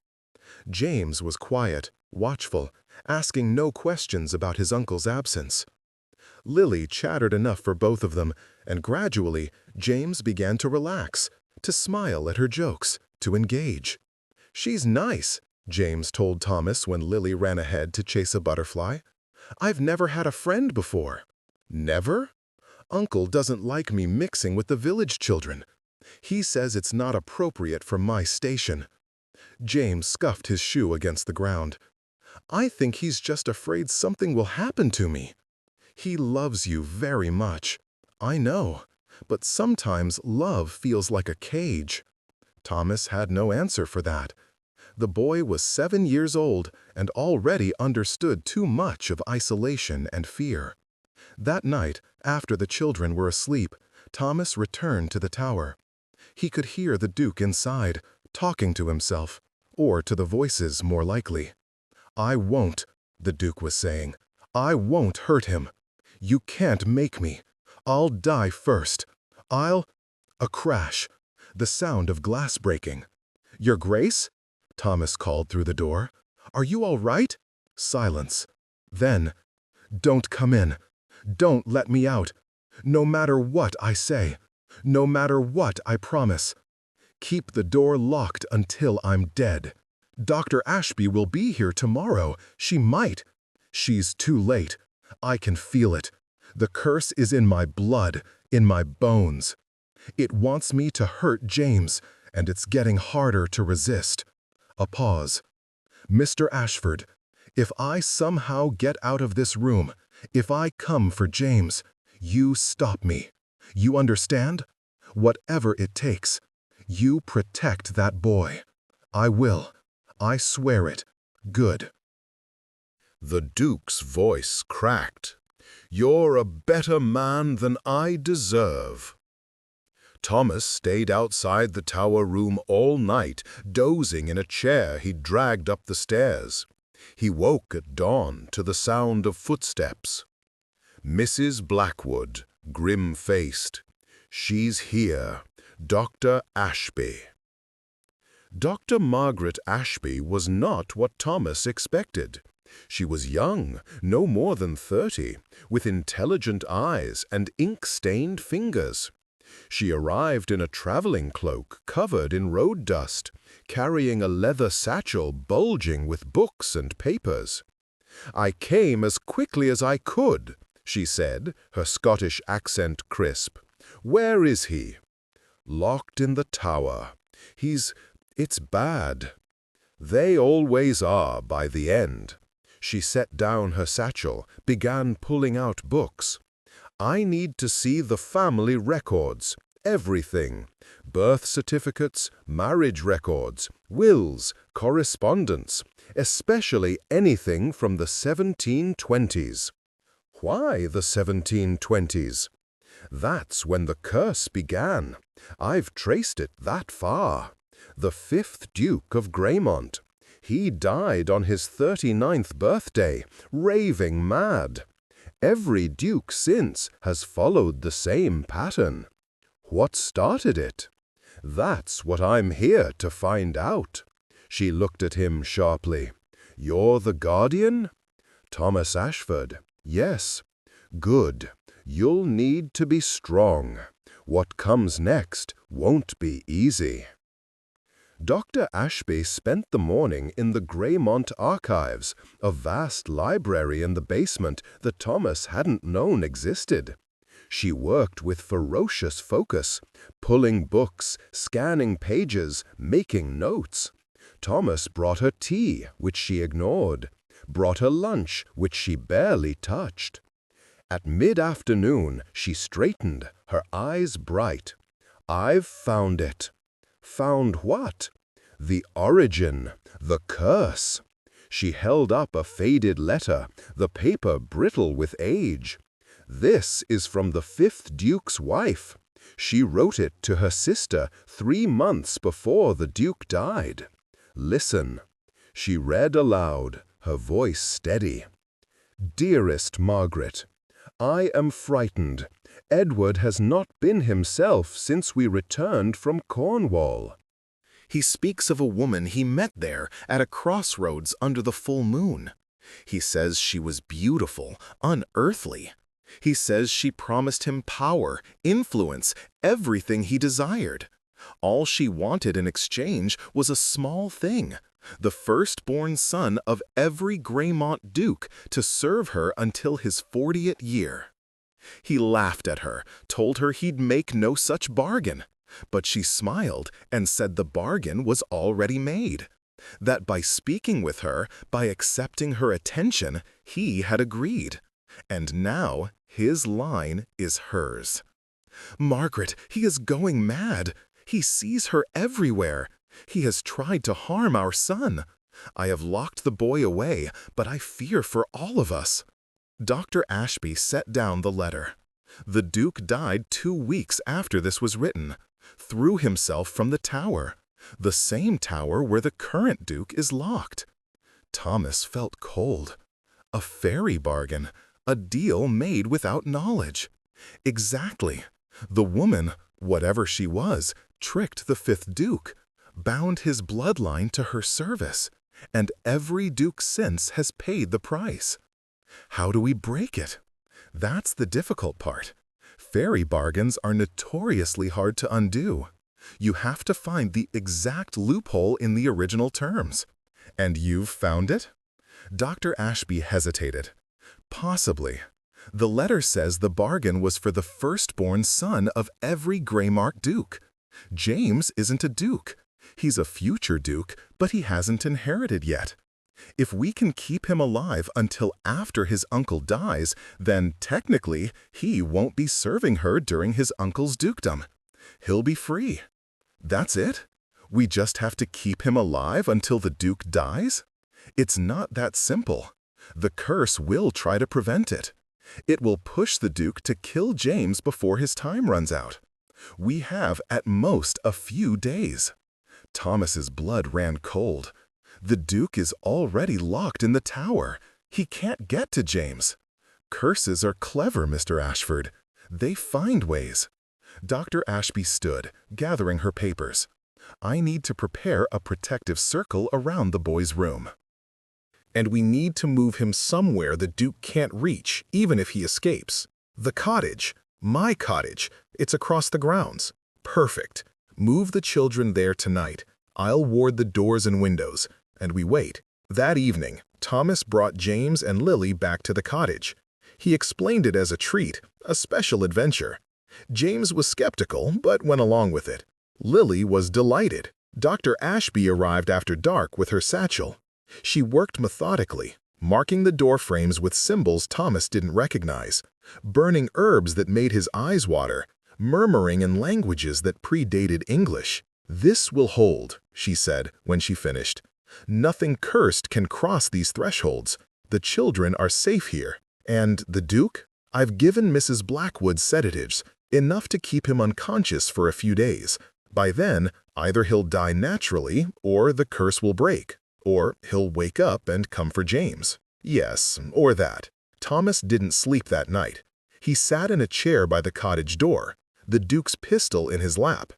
James was quiet, watchful, asking no questions about his uncle's absence. Lily chattered enough for both of them, and gradually James began to relax, to smile at her jokes, to engage. "She's nice," James told Thomas when Lily ran ahead to chase a butterfly. "I've never had a friend before." "Never?" "Uncle doesn't like me mixing with the village children. He says it's not appropriate for my station." James scuffed his shoe against the ground. "I think he's just afraid something will happen to me." "He loves you very much." "I know, but sometimes love feels like a cage." Thomas had no answer for that. The boy was 7 years old and already understood too much of isolation and fear. That night, after the children were asleep, Thomas returned to the tower. He could hear the Duke inside, talking to himself, or to the voices more likely. "I won't," the Duke was saying. "I won't hurt him. You can't make me. I'll die first. A crash. The sound of glass breaking. "Your Grace?" Thomas called through the door. "Are you all right?" Silence. Then, "Don't come in. Don't let me out. No matter what I say. No matter what I promise. Keep the door locked until I'm dead. Dr. Ashby will be here tomorrow. She might. She's too late. I can feel it. The curse is in my blood, in my bones. It wants me to hurt James, and it's getting harder to resist." A pause. "Mr. Ashford, if I somehow get out of this room, if I come for James, you stop me. You understand? Whatever it takes. You protect that boy. I will. I swear it. Good." The Duke's voice cracked. "You're a better man than I deserve." Thomas stayed outside the tower room all night, dozing in a chair he'd dragged up the stairs. He woke at dawn to the sound of footsteps. Mrs. Blackwood, grim-faced. "She's here. Dr. Ashby." Dr. Margaret Ashby was not what Thomas expected. She was young, no more than 30, with intelligent eyes and ink-stained fingers. She arrived in a traveling cloak covered in road dust, carrying a leather satchel bulging with books and papers. "I came as quickly as I could," she said, her Scottish accent crisp. "Where is he?" "Locked in the tower. It's bad. They always are by the end." She set down her satchel, began pulling out books. "I need to see the family records, everything. Birth certificates, marriage records, wills, correspondence, especially anything from the 1720s. "Why the 1720s? "That's when the curse began. I've traced it that far. The 5th Duke of Graymont. He died on his 39th birthday, raving mad. Every duke since has followed the same pattern. What started it? That's what I'm here to find out." She looked at him sharply. "You're the guardian?" "Thomas Ashford. Yes." "Good. You'll need to be strong. What comes next won't be easy." Dr. Ashby spent the morning in the Graymont Archives, a vast library in the basement that Thomas hadn't known existed. She worked with ferocious focus, pulling books, scanning pages, making notes. Thomas brought her tea, which she ignored, brought her lunch, which she barely touched. At mid-afternoon, she straightened, her eyes bright. "I've found it." "Found what?" "The origin, the curse." She held up a faded letter, the paper brittle with age. "This is from the 5th Duke's wife. She wrote it to her sister 3 months before the Duke died. Listen." She read aloud, her voice steady. "Dearest Margaret, I am frightened. Edward has not been himself since we returned from Cornwall." He speaks of a woman he met there at a crossroads under the full moon. He says she was beautiful, unearthly. He says she promised him power, influence, everything he desired. All she wanted in exchange was a small thing, the firstborn son of every Graymont Duke, to serve her until his 40th year. He laughed at her, told her he'd make no such bargain. But she smiled and said the bargain was already made, that by speaking with her, by accepting her attention, he had agreed. And now his line is hers. "Margaret, he is going mad. He sees her everywhere. He has tried to harm our son. I have locked the boy away, but I fear for all of us." Dr. Ashby set down the letter. The Duke died 2 weeks after this was written. Threw himself from the tower, the same tower where the current Duke is locked. Thomas felt cold. A fairy bargain, a deal made without knowledge. Exactly. The woman, whatever she was, tricked the 5th Duke, bound his bloodline to her service, and every Duke since has paid the price. How do we break it? That's the difficult part. Fairy bargains are notoriously hard to undo. You have to find the exact loophole in the original terms. And you've found it? Dr. Ashby hesitated. Possibly. The letter says the bargain was for the firstborn son of every Graymont Duke. James isn't a duke. He's a future duke, but he hasn't inherited yet. If we can keep him alive until after his uncle dies, then technically he won't be serving her during his uncle's dukedom. He'll be free. That's it? We just have to keep him alive until the Duke dies? It's not that simple. The curse will try to prevent it. It will push the Duke to kill James before his time runs out. We have at most a few days. Thomas's blood ran cold. The Duke is already locked in the tower. He can't get to James. Curses are clever, Mr. Ashford. They find ways. Dr. Ashby stood, gathering her papers. I need to prepare a protective circle around the boy's room. And we need to move him somewhere the Duke can't reach, even if he escapes. The cottage. My cottage. It's across the grounds. Perfect. Move the children there tonight. I'll ward the doors and windows. And we wait. That evening, Thomas brought James and Lily back to the cottage. He explained it as a treat, a special adventure. James was skeptical, but went along with it. Lily was delighted. Dr. Ashby arrived after dark with her satchel. She worked methodically, marking the door frames with symbols Thomas didn't recognize, burning herbs that made his eyes water, murmuring in languages that predated English. "This will hold," she said when she finished. "Nothing cursed can cross these thresholds. The children are safe here. And the Duke? I've given Mrs. Blackwood sedatives, enough to keep him unconscious for a few days. By then, either he'll die naturally, or the curse will break. Or he'll wake up and come for James. Yes, or that." Thomas didn't sleep that night. He sat in a chair by the cottage door, the Duke's pistol in his lap.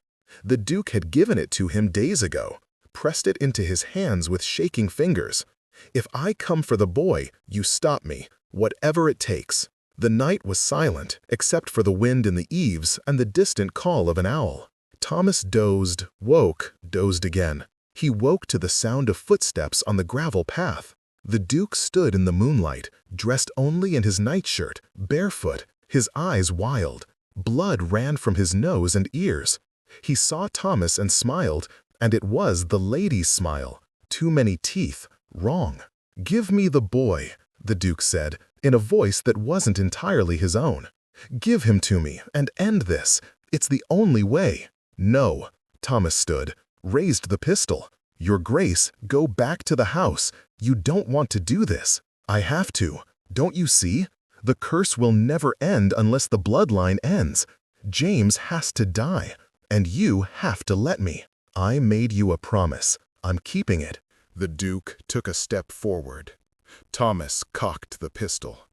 The Duke had given it to him days ago, pressed it into his hands with shaking fingers. "If I come for the boy, you stop me, whatever it takes." The night was silent, except for the wind in the eaves and the distant call of an owl. Thomas dozed, woke, dozed again. He woke to the sound of footsteps on the gravel path. The Duke stood in the moonlight, dressed only in his nightshirt, barefoot, his eyes wild. Blood ran from his nose and ears. He saw Thomas and smiled, and it was the lady's smile. Too many teeth. Wrong. "Give me the boy," the Duke said, in a voice that wasn't entirely his own. "Give him to me, and end this. It's the only way." "No." Thomas stood, raised the pistol. "Your Grace, go back to the house. You don't want to do this." "I have to. Don't you see? The curse will never end unless the bloodline ends. James has to die, and you have to let me. I made you a promise. I'm keeping it." The Duke took a step forward. Thomas cocked the pistol.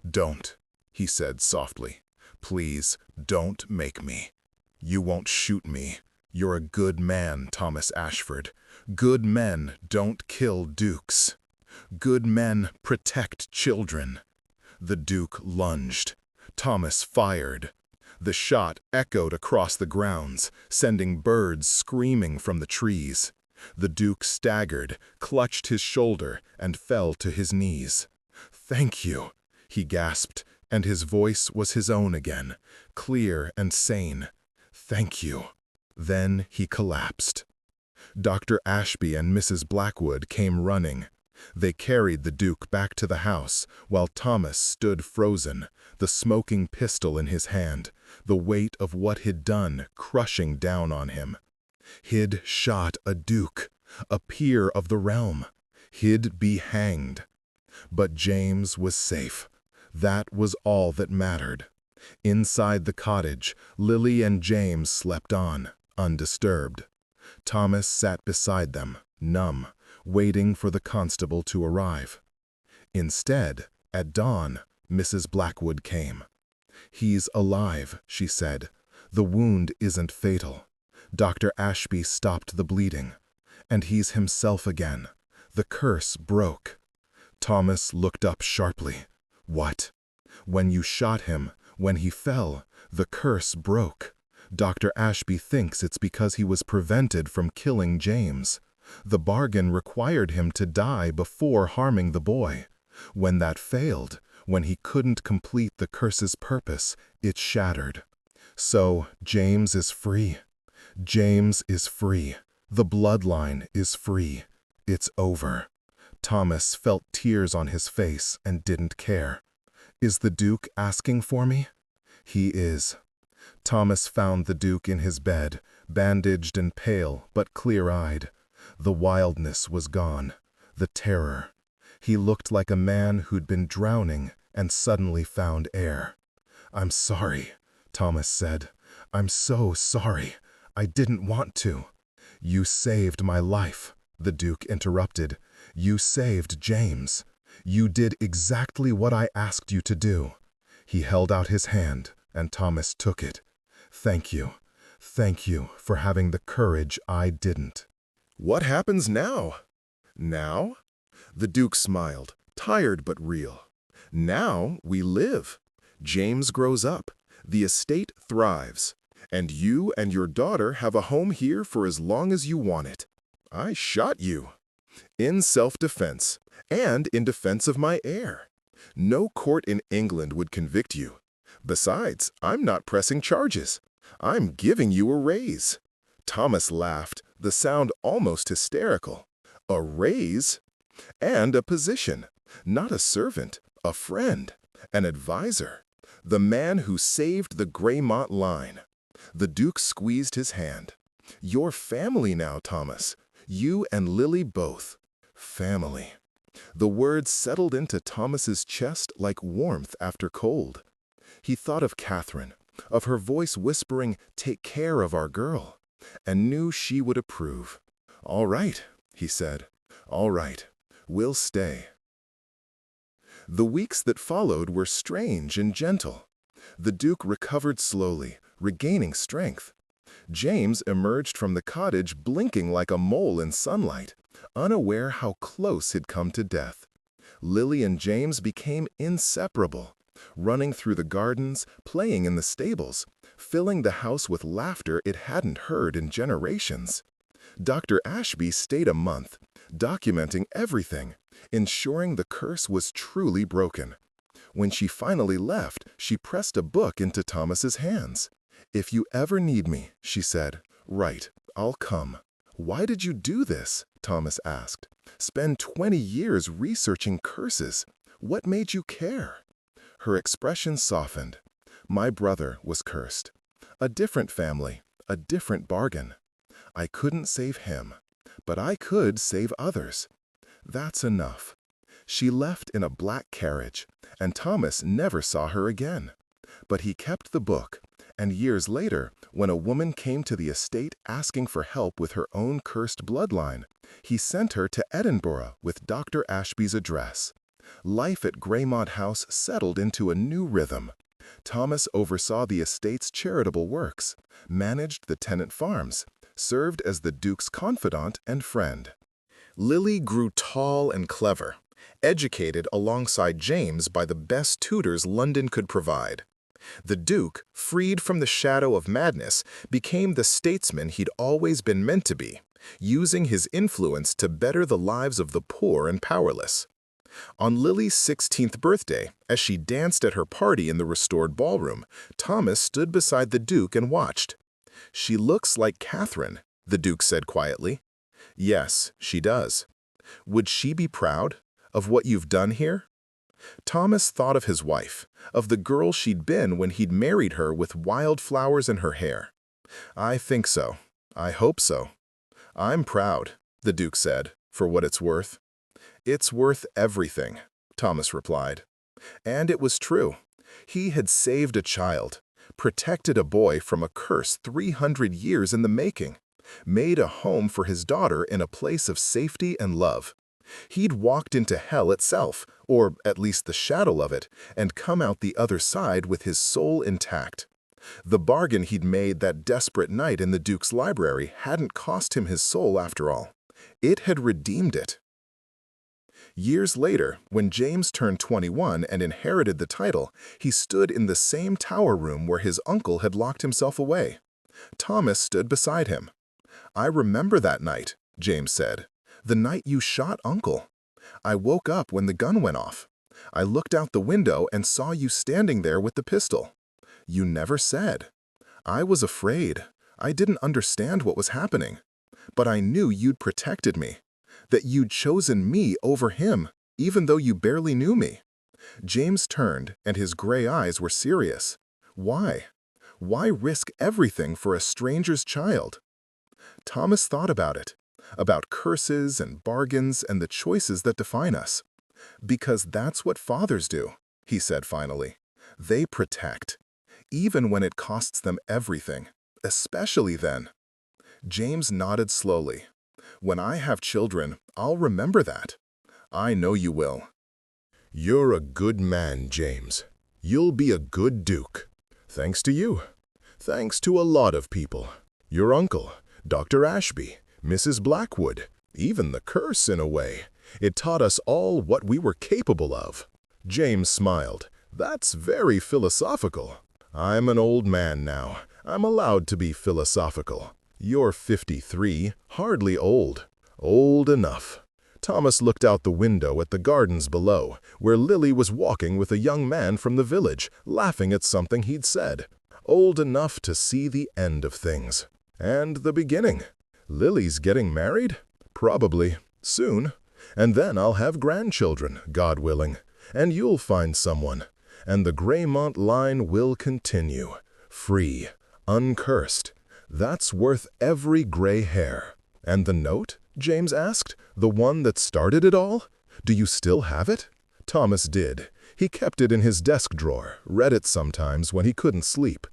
"Don't," he said softly. "Please, don't make me. You won't shoot me. You're a good man, Thomas Ashford. Good men don't kill dukes. Good men protect children." The Duke lunged. Thomas fired. The shot echoed across the grounds, sending birds screaming from the trees. The Duke staggered, clutched his shoulder, and fell to his knees. "Thank you," he gasped, and his voice was his own again, clear and sane. "Thank you." Then he collapsed. Dr. Ashby and Mrs. Blackwood came running. They carried the Duke back to the house, while Thomas stood frozen, the smoking pistol in his hand, the weight of what he'd done crushing down on him. He'd shot a Duke, a peer of the realm. He'd be hanged. But James was safe. That was all that mattered. Inside the cottage, Lily and James slept on, undisturbed. Thomas sat beside them, numb, waiting for the constable to arrive. Instead, at dawn, Mrs. Blackwood came. "He's alive," she said. "The wound isn't fatal. Dr. Ashby stopped the bleeding. And he's himself again. The curse broke." Thomas looked up sharply. "What?" "When you shot him, when he fell, the curse broke. Dr. Ashby thinks it's because he was prevented from killing James. The bargain required him to die before harming the boy. When that failed, when he couldn't complete the curse's purpose, it shattered. So James is free. James is free. The bloodline is free. It's over." Thomas felt tears on his face and didn't care. "Is the Duke asking for me?" "He is." Thomas found the Duke in his bed, bandaged and pale, but clear-eyed. The wildness was gone, the terror. He looked like a man who'd been drowning and suddenly found air. "I'm sorry," Thomas said. "I'm so sorry. I didn't want to." "You saved my life," the Duke interrupted. "You saved James. You did exactly what I asked you to do." He held out his hand, and Thomas took it. "Thank you. Thank you for having the courage I didn't. What happens now? Now? The Duke smiled, tired but real. Now we live. James grows up. The estate thrives. And you and your daughter have a home here for as long as you want it. I shot you. In self-defense, and in defense of my heir. No court in England would convict you. Besides, I'm not pressing charges. I'm giving you a raise. Thomas laughed, the sound almost hysterical. A raise? And a position. Not a servant, a friend, an advisor. The man who saved the Greymont line. The Duke squeezed his hand. You're family now, Thomas. You and Lily both. Family. The words settled into Thomas's chest like warmth after cold. He thought of Catherine, of her voice whispering, "Take care of our girl," and knew she would approve. "All right," he said. "All right. We'll stay." The weeks that followed were strange and gentle. The Duke recovered slowly, regaining strength. James emerged from the cottage blinking like a mole in sunlight, unaware how close he'd come to death. Lily and James became inseparable, running through the gardens, playing in the stables, filling the house with laughter it hadn't heard in generations. Dr. Ashby stayed a month, documenting everything, ensuring the curse was truly broken. When she finally left, she pressed a book into Thomas's hands. "If you ever need me," she said, "write, I'll come." "Why did you do this?" Thomas asked. "Spend 20 years researching curses. What made you care?" Her expression softened. "My brother was cursed. A different family, a different bargain. I couldn't save him, but I could save others. That's enough." She left in a black carriage, and Thomas never saw her again. But he kept the book, and years later, when a woman came to the estate asking for help with her own cursed bloodline, he sent her to Edinburgh with Dr. Ashby's address. Life at Greymont House settled into a new rhythm. Thomas oversaw the estate's charitable works, managed the tenant farms, served as the Duke's confidant and friend. Lily grew tall and clever, educated alongside James by the best tutors London could provide. The Duke, freed from the shadow of madness, became the statesman he'd always been meant to be, using his influence to better the lives of the poor and powerless. On Lily's 16th birthday, as she danced at her party in the restored ballroom, Thomas stood beside the Duke and watched. "She looks like Catherine," the Duke said quietly. "Yes, she does. Would she be proud of what you've done here?" Thomas thought of his wife, of the girl she'd been when he'd married her with wildflowers in her hair. "I think so. I hope so." "I'm proud," the Duke said, "for what it's worth." "It's worth everything," Thomas replied. And it was true. He had saved a child, protected a boy from a curse 300 years in the making, made a home for his daughter in a place of safety and love. He'd walked into hell itself, or at least the shadow of it, and come out the other side with his soul intact. The bargain he'd made that desperate night in the Duke's library hadn't cost him his soul after all. It had redeemed it. Years later, when James turned 21 and inherited the title, he stood in the same tower room where his uncle had locked himself away. Thomas stood beside him. "I remember that night," James said. "The night you shot Uncle. I woke up when the gun went off. I looked out the window and saw you standing there with the pistol. You never said. I was afraid. I didn't understand what was happening. But I knew you'd protected me, that you'd chosen me over him, even though you barely knew me." James turned, and his gray eyes were serious. "Why? Why risk everything for a stranger's child?" Thomas thought about curses and bargains and the choices that define us. "Because that's what fathers do," he said finally. "They protect, even when it costs them everything, especially then." James nodded slowly. "When I have children, I'll remember that." "I know you will." You're a good man, James. You'll be a good Duke. Thanks to you. Thanks to a lot of people. Your uncle, Dr. Ashby, Mrs. Blackwood, even the curse in a way. It taught us all what we were capable of." James smiled. "That's very philosophical." "I'm an old man now. I'm allowed to be philosophical." "You're 53, hardly old." "Old enough." Thomas looked out the window at the gardens below, where Lily was walking with a young man from the village, laughing at something he'd said. "Old enough to see the end of things. And the beginning. Lily's getting married? Probably. Soon. And then I'll have grandchildren, God willing. And you'll find someone. And the Greymont line will continue. Free. Uncursed. That's worth every gray hair." "And the note?" James asked. "The one that started it all? Do you still have it?" Thomas did. He kept it in his desk drawer, read it sometimes when he couldn't sleep.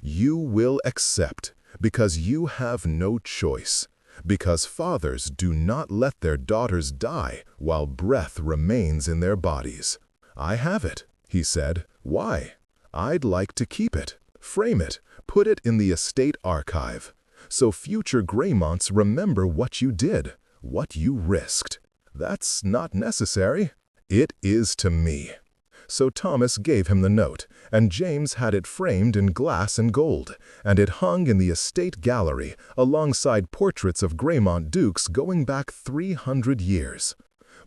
"You will accept, because you have no choice. Because fathers do not let their daughters die while breath remains in their bodies." "I have it," he said. "Why?" "I'd like to keep it, frame it, put it in the estate archive. So future Greymonts remember what you did, what you risked." "That's not necessary." "It is to me." So Thomas gave him the note, and James had it framed in glass and gold, and it hung in the estate gallery alongside portraits of Greymont dukes going back 300 years.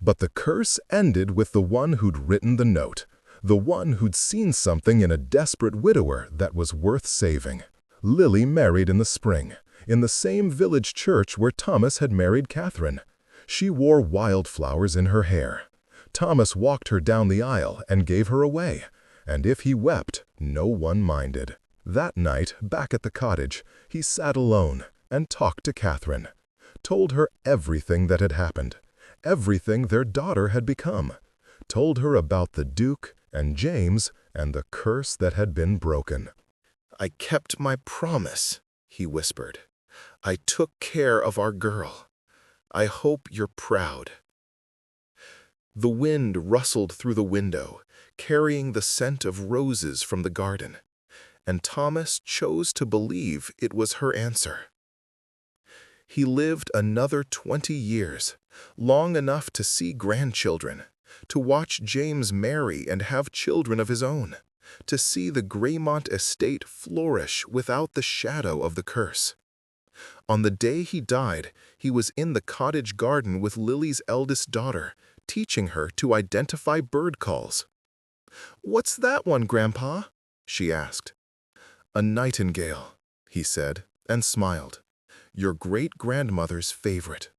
But the curse ended with the one who'd written the note, the one who'd seen something in a desperate widower that was worth saving. Lily married in the spring, in the same village church where Thomas had married Catherine. She wore wildflowers in her hair. Thomas walked her down the aisle and gave her away, and if he wept, no one minded. That night, back at the cottage, he sat alone and talked to Catherine, told her everything that had happened, everything their daughter had become, told her about the Duke and James and the curse that had been broken. "I kept my promise," he whispered. "I took care of our girl. I hope you're proud." The wind rustled through the window, carrying the scent of roses from the garden, and Thomas chose to believe it was her answer. He lived another 20 years, long enough to see grandchildren, to watch James marry and have children of his own, to see the Greymont estate flourish without the shadow of the curse. On the day he died, he was in the cottage garden with Lily's eldest daughter, teaching her to identify bird calls. "What's that one, Grandpa?" she asked. "A nightingale," he said, and smiled. "Your great-grandmother's favorite."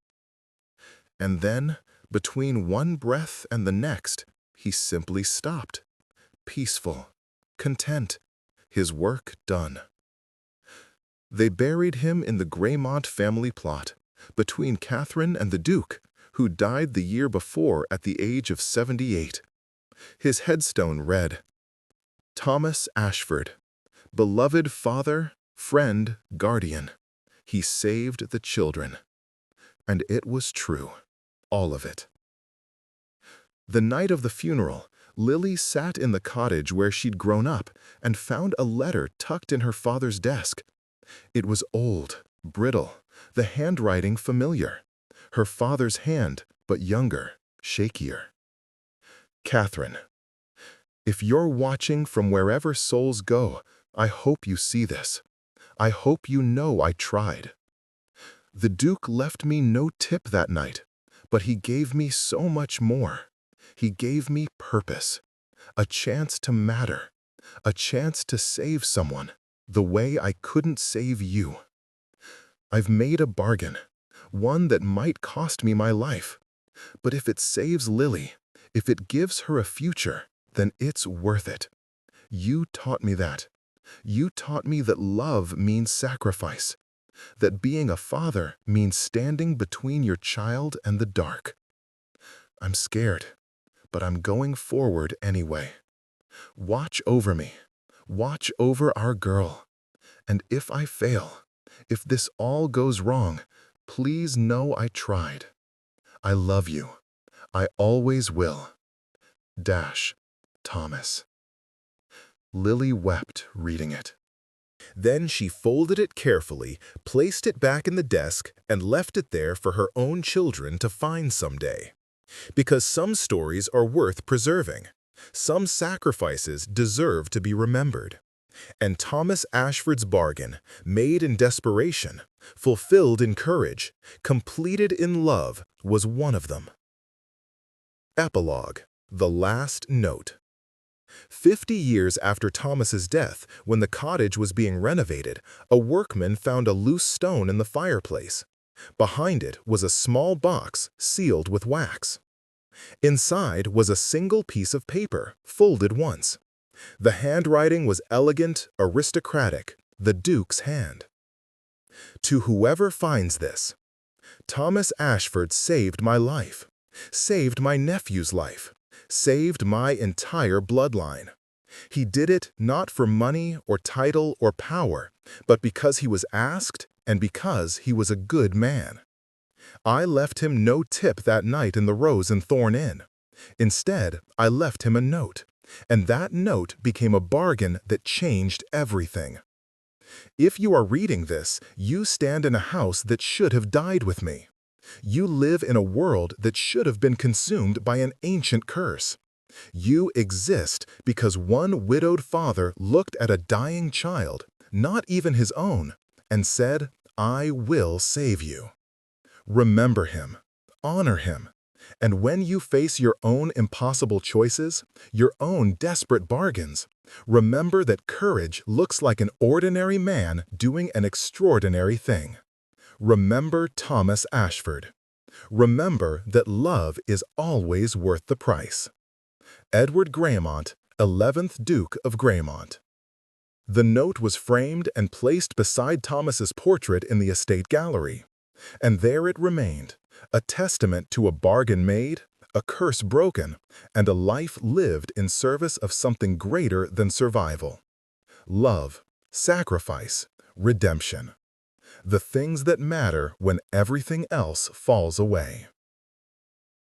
And then, between one breath and the next, he simply stopped. Peaceful, content, his work done. They buried him in the Greymont family plot, between Catherine and the Duke, who died the year before at the age of 78. His headstone read, "Thomas Ashford, beloved father, friend, guardian. He saved the children." And it was true, all of it. The night of the funeral, Lily sat in the cottage where she'd grown up and found a letter tucked in her father's desk. It was old, brittle, the handwriting familiar. Her father's hand, but younger, shakier. "Catherine, if you're watching from wherever souls go, I hope you see this. I hope you know I tried. The Duke left me no tip that night, but he gave me so much more. He gave me purpose, a chance to matter, a chance to save someone, the way I couldn't save you. I've made a bargain, one that might cost me my life. But if it saves Lily, if it gives her a future, then it's worth it. You taught me that. You taught me that love means sacrifice, that being a father means standing between your child and the dark. I'm scared, but I'm going forward anyway. Watch over me. Watch over our girl. And if I fail, if this all goes wrong, please know I tried. I love you. I always will. Dash, Thomas." Lily wept reading it. Then she folded it carefully, placed it back in the desk, and left it there for her own children to find someday. Because some stories are worth preserving. Some sacrifices deserve to be remembered. And Thomas Ashford's bargain, made in desperation, fulfilled in courage, completed in love, was one of them. Epilogue: The Last Note. 50 years after Thomas's death, when the cottage was being renovated, a workman found a loose stone in the fireplace. Behind it was a small box sealed with wax. Inside was a single piece of paper, folded once. The handwriting was elegant, aristocratic, the Duke's hand. To whoever finds this, Thomas Ashford saved my life, saved my nephew's life, saved my entire bloodline. He did it not for money or title or power, but because he was asked and because he was a good man. I left him no tip that night in the Rose and Thorn Inn. Instead, I left him a note, and that note became a bargain that changed everything. If you are reading this, you stand in a house that should have died with me. You live in a world that should have been consumed by an ancient curse. You exist because one widowed father looked at a dying child, not even his own, and said, "I will save you." Remember him, honor him, and when you face your own impossible choices, your own desperate bargains, remember that courage looks like an ordinary man doing an extraordinary thing. Remember Thomas Ashford. Remember that love is always worth the price. Edward Grammont, 11th Duke of Grammont. The note was framed and placed beside Thomas's portrait in the estate gallery. And there it remained, a testament to a bargain made, a curse broken, and a life lived in service of something greater than survival. Love, sacrifice, redemption. The things that matter when everything else falls away.